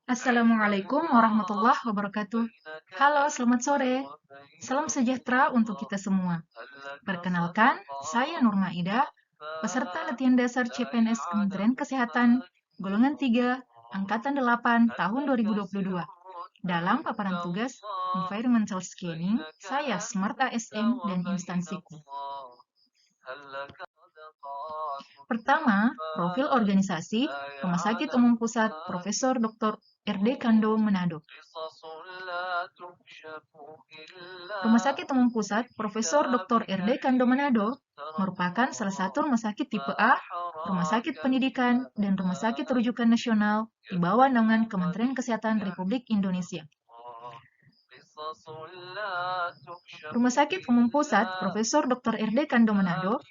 Assalamualaikum warahmatullahi wabarakatuh. Halo, selamat sore. Salam sejahtera untuk kita semua. Perkenalkan, saya Nur Maida, peserta latihan dasar CPNS Kementerian Kesehatan, golongan 3, Angkatan 8, tahun 2022. Dalam paparan tugas Environmental Scanning, saya Smart ASM dan instansiku. Pertama, profil organisasi Rumah Sakit Umum Pusat Profesor Dr. RD Kando Manado. Rumah Sakit Umum Pusat Profesor Dr. RD Kando Manado merupakan salah satu rumah sakit tipe A, rumah sakit pendidikan, dan rumah sakit rujukan nasional di bawah naungan Kementerian Kesehatan Republik Indonesia. Rumah Sakit Umum Pusat Profesor Dr. RD Kando Manado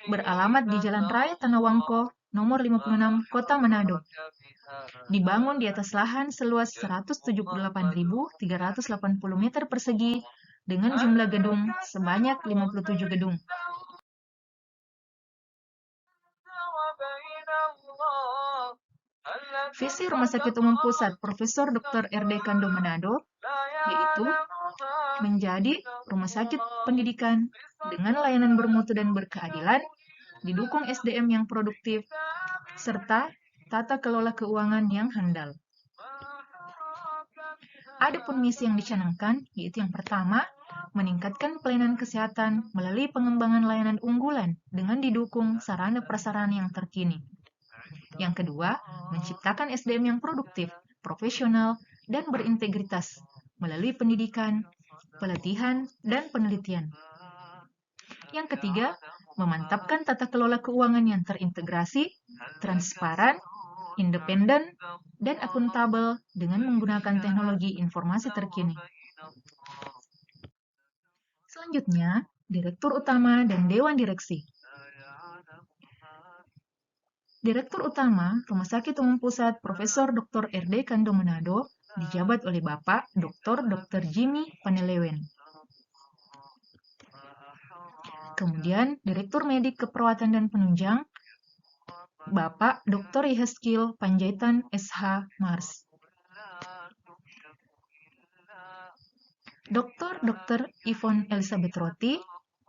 beralamat di Jalan Raya Tanawangko, nomor 56, Kota Manado. Dibangun di atas lahan seluas 178.380 meter persegi dengan jumlah gedung sebanyak 57 gedung. Visi Rumah Sakit Umum Pusat Profesor Dr. RD Kando Manado yaitu menjadi rumah sakit pendidikan dengan layanan bermutu dan berkeadilan, didukung SDM yang produktif, serta tata kelola keuangan yang handal. Adapun misi yang dicanangkan, yaitu yang pertama, meningkatkan pelayanan kesehatan melalui pengembangan layanan unggulan dengan didukung sarana-prasarana yang terkini. Yang kedua, menciptakan SDM yang produktif, profesional, dan berintegritas melalui pendidikan, pelatihan, dan penelitian. Yang ketiga, memantapkan tata kelola keuangan yang terintegrasi, transparan, independen, dan akuntabel dengan menggunakan teknologi informasi terkini. Selanjutnya, Direktur Utama dan Dewan Direksi. Direktur Utama Rumah Sakit Umum Pusat Profesor Dr. RD Kando Manado dijabat oleh Bapak Dr. Jimmy Panelewen. Kemudian, Direktur Medik Keperawatan dan Penunjang, Bapak Dr. Yeheskil Panjaitan SH Mars. Dr. Yvonne Elizabeth Roti,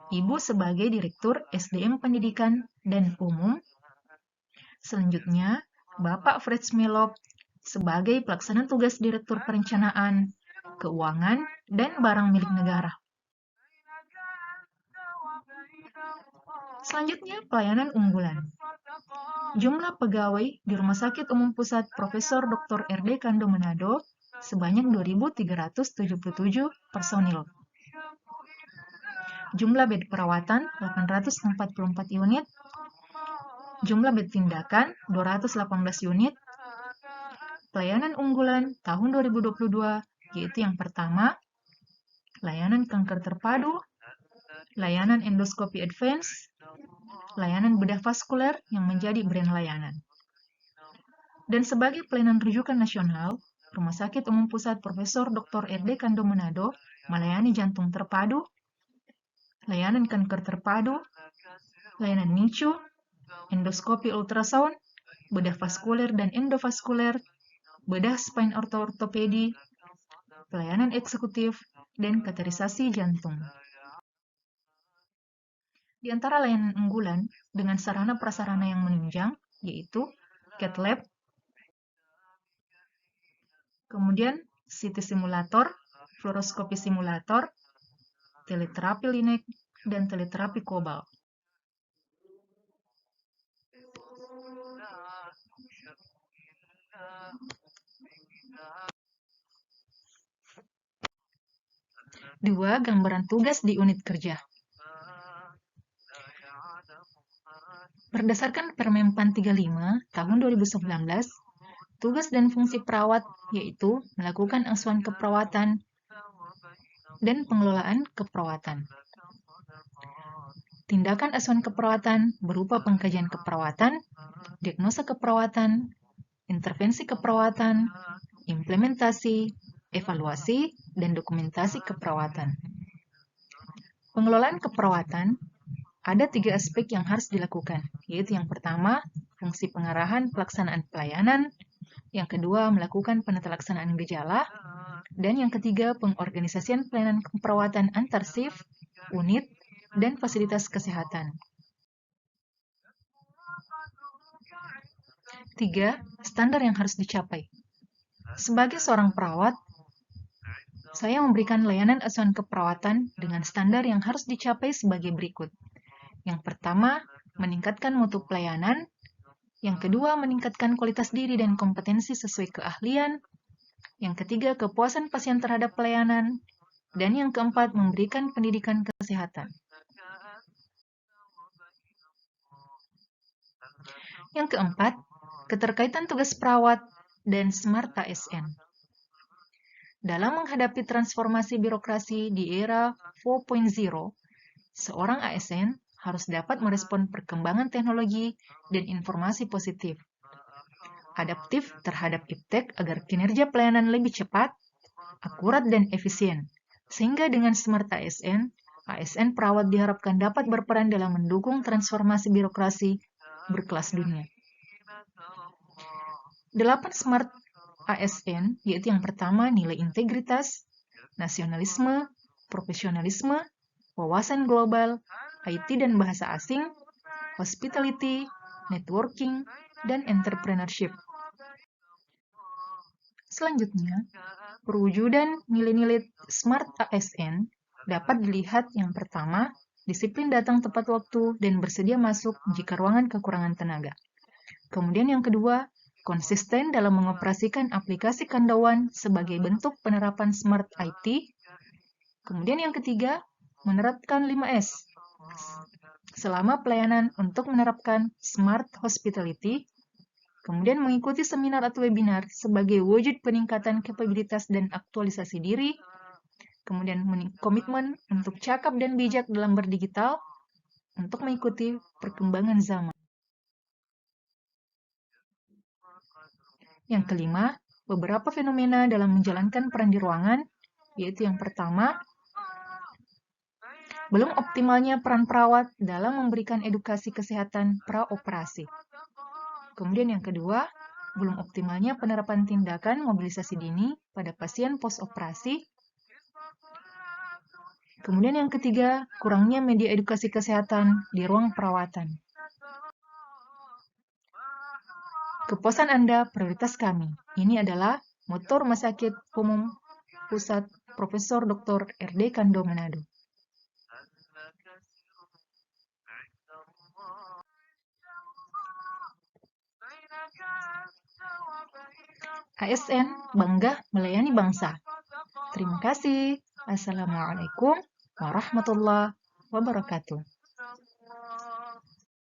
Ibu sebagai Direktur SDM Pendidikan dan Umum. Selanjutnya, Bapak Fred Smelop sebagai Pelaksana Tugas Direktur Perencanaan, Keuangan, dan Barang Milik Negara. Selanjutnya, pelayanan unggulan. Jumlah pegawai di Rumah Sakit Umum Pusat Profesor Dr. RD Kando Manado sebanyak 2.377 personil. Jumlah bed perawatan 844 unit, jumlah bed tindakan 218 unit. Pelayanan unggulan tahun 2022 yaitu yang pertama, layanan kanker terpadu, layanan endoskopi advance, layanan bedah vaskuler yang menjadi brand layanan. Dan sebagai pelayanan rujukan nasional, Rumah Sakit Umum Pusat Profesor Dr. RD Kando Manado melayani jantung terpadu, layanan kanker terpadu, layanan NICU, endoskopi ultrasound, bedah vaskuler dan endovaskuler, bedah spine ortopedi, pelayanan eksekutif, dan kateterisasi jantung. Di antara layanan unggulan dengan sarana prasarana yang menunjang, yaitu cath lab, kemudian CT simulator, fluoroskopi simulator, teleterapi linek, dan teleterapi kobal. Dua, gambaran tugas di unit kerja. Berdasarkan Permenpan 35 tahun 2019, tugas dan fungsi perawat yaitu melakukan asuhan keperawatan dan pengelolaan keperawatan. Tindakan asuhan keperawatan berupa pengkajian keperawatan, diagnosa keperawatan, intervensi keperawatan, implementasi, evaluasi, dan dokumentasi keperawatan. Pengelolaan keperawatan ada 3 aspek yang harus dilakukan, yaitu yang pertama, fungsi pengarahan pelaksanaan pelayanan, yang kedua melakukan penata laksanaan gejala, dan yang ketiga pengorganisasian pelayanan keperawatan antar shift, unit, dan fasilitas kesehatan. 3. Standar yang harus dicapai. Sebagai seorang perawat, saya memberikan layanan asuhan keperawatan dengan standar yang harus dicapai sebagai berikut. Yang pertama, meningkatkan mutu pelayanan. Yang kedua, meningkatkan kualitas diri dan kompetensi sesuai keahlian. Yang ketiga, kepuasan pasien terhadap pelayanan. Dan yang keempat, memberikan pendidikan kesehatan. Yang keempat, keterkaitan tugas perawat dan Smart ASN. Dalam menghadapi transformasi birokrasi di era 4.0, seorang ASN harus dapat merespon perkembangan teknologi dan informasi positif, adaptif terhadap iptek agar kinerja pelayanan lebih cepat, akurat, dan efisien. Sehingga dengan Smart ASN, ASN perawat diharapkan dapat berperan dalam mendukung transformasi birokrasi berkelas dunia. 8 Smart ASN, yaitu yang pertama nilai integritas, nasionalisme, profesionalisme, wawasan global, IT dan bahasa asing, hospitality, networking, dan entrepreneurship. Selanjutnya, perwujudan nilai-nilai Smart ASN dapat dilihat yang pertama, disiplin datang tepat waktu dan bersedia masuk jika ruangan kekurangan tenaga. Kemudian yang kedua, konsisten dalam mengoperasikan aplikasi Kandawan sebagai bentuk penerapan Smart IT. Kemudian yang ketiga, menerapkan 5S selama pelayanan untuk menerapkan Smart Hospitality. Kemudian mengikuti seminar atau webinar sebagai wujud peningkatan kapabilitas dan aktualisasi diri. Kemudian komitmen untuk cakap dan bijak dalam berdigital untuk mengikuti perkembangan zaman. Yang kelima, beberapa fenomena dalam menjalankan peran di ruangan, yaitu yang pertama, belum optimalnya peran perawat dalam memberikan edukasi kesehatan praoperasi. Kemudian yang kedua, belum optimalnya penerapan tindakan mobilisasi dini pada pasien post-operasi. Kemudian yang ketiga, kurangnya media edukasi kesehatan di ruang perawatan. Kepuasan Anda prioritas kami. Ini adalah moto Rumah Sakit Umum Pusat Profesor Dr. R.D. Kando Manado. ASN bangga melayani bangsa. Terima kasih. Assalamualaikum warahmatullahi wabarakatuh.